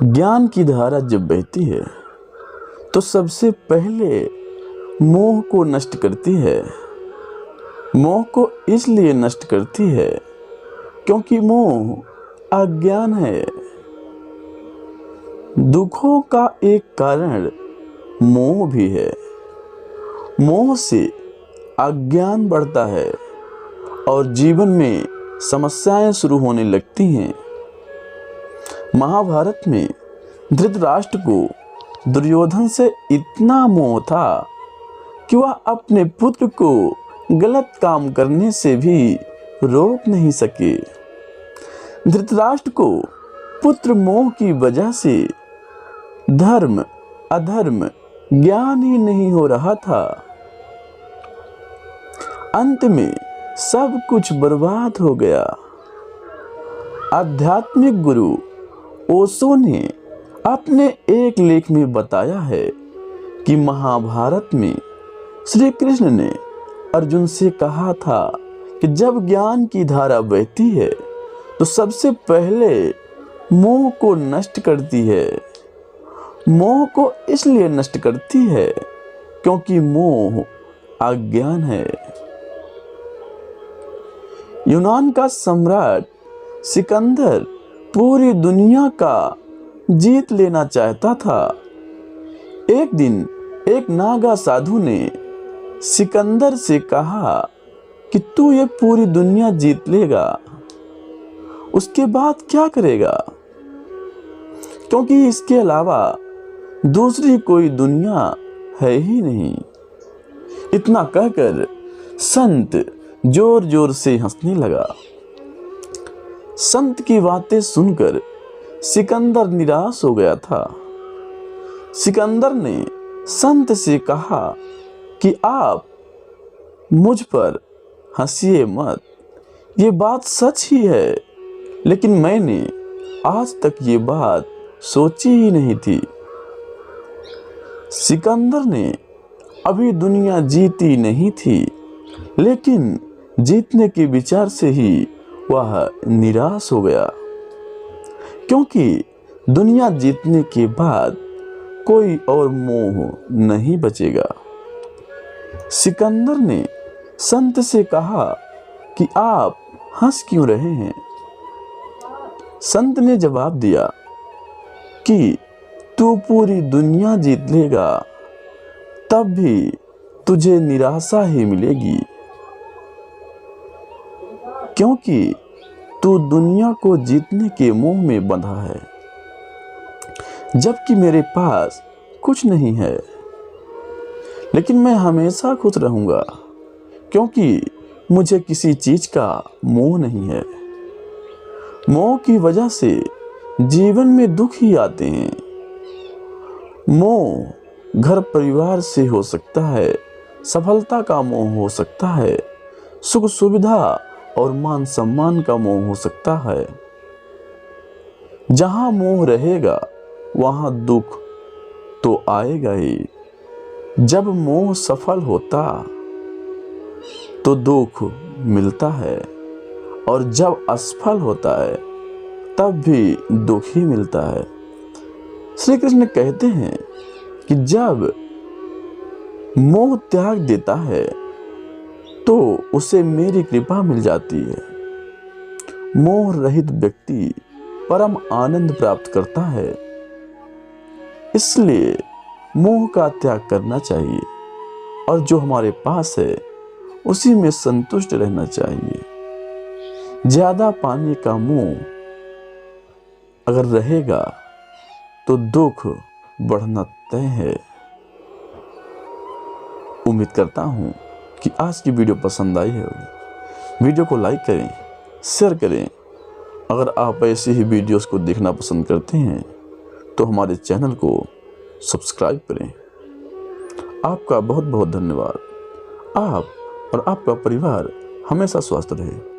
ज्ञान की धारा जब बहती है तो सबसे पहले मोह को नष्ट करती है। मोह को इसलिए नष्ट करती है क्योंकि मोह अज्ञान है। दुखों का एक कारण मोह भी है। मोह से अज्ञान बढ़ता है और जीवन में समस्याएं शुरू होने लगती हैं। महाभारत में धृतराष्ट्र को दुर्योधन से इतना मोह था कि वह अपने पुत्र को गलत काम करने से भी रोक नहीं सके। धृतराष्ट्र को पुत्र मोह की वजह से धर्म अधर्म ज्ञान ही नहीं हो रहा था। अंत में सब कुछ बर्बाद हो गया। आध्यात्मिक गुरु ओशो ने अपने एक लेख में बताया है कि महाभारत में श्री कृष्ण ने अर्जुन से कहा था कि जब ज्ञान की धारा बहती है तो सबसे पहले मोह को नष्ट करती है। मोह को इसलिए नष्ट करती है क्योंकि मोह अज्ञान है। यूनान का सम्राट सिकंदर पूरी दुनिया का जीत लेना चाहता था। एक दिन एक नागा साधु ने सिकंदर से कहा कि तू ये पूरी दुनिया जीत लेगा, उसके बाद क्या करेगा, क्योंकि इसके अलावा दूसरी कोई दुनिया है ही नहीं। इतना कहकर संत जोर जोर से हंसने लगा। संत की बातें सुनकर सिकंदर निराश हो गया था। सिकंदर ने संत से कहा कि आप मुझ पर हंसिए मत, ये बात सच ही है, लेकिन मैंने आज तक ये बात सोची ही नहीं थी। सिकंदर ने अभी दुनिया जीती नहीं थी, लेकिन जीतने के विचार से ही वह निराश हो गया, क्योंकि दुनिया जीतने के बाद कोई और मोह नहीं बचेगा। सिकंदर ने संत से कहा कि आप हंस क्यों रहे हैं। संत ने जवाब दिया कि तू पूरी दुनिया जीत लेगा, तब भी तुझे निराशा ही मिलेगी, क्योंकि तू दुनिया को जीतने के मोह में बंधा है, जबकि मेरे पास कुछ नहीं है। लेकिन मैं हमेशा खुश रहूंगा, क्योंकि मुझे किसी चीज का मोह नहीं है। मोह की वजह से जीवन में दुख ही आते हैं। मोह घर परिवार से हो सकता है, सफलता का मोह हो सकता है, सुख सुविधा और मान सम्मान का मोह हो सकता है। जहां मोह रहेगा वहां दुख तो आएगा ही। जब मोह सफल होता तो दुख मिलता है, और जब असफल होता है तब भी दुख ही मिलता है। श्री कृष्ण कहते हैं कि जब मोह त्याग देता है तो उसे मेरी कृपा मिल जाती है। मोह रहित व्यक्ति परम आनंद प्राप्त करता है। इसलिए मोह का त्याग करना चाहिए और जो हमारे पास है उसी में संतुष्ट रहना चाहिए। ज्यादा पाने का मोह अगर रहेगा तो दुख बढ़ना तय है। उम्मीद करता हूं कि आज की वीडियो पसंद आई होगी। वीडियो को लाइक करें, शेयर करें। अगर आप ऐसे ही वीडियोस को देखना पसंद करते हैं तो हमारे चैनल को सब्सक्राइब करें। आपका बहुत बहुत धन्यवाद। आप और आपका परिवार हमेशा स्वस्थ रहे।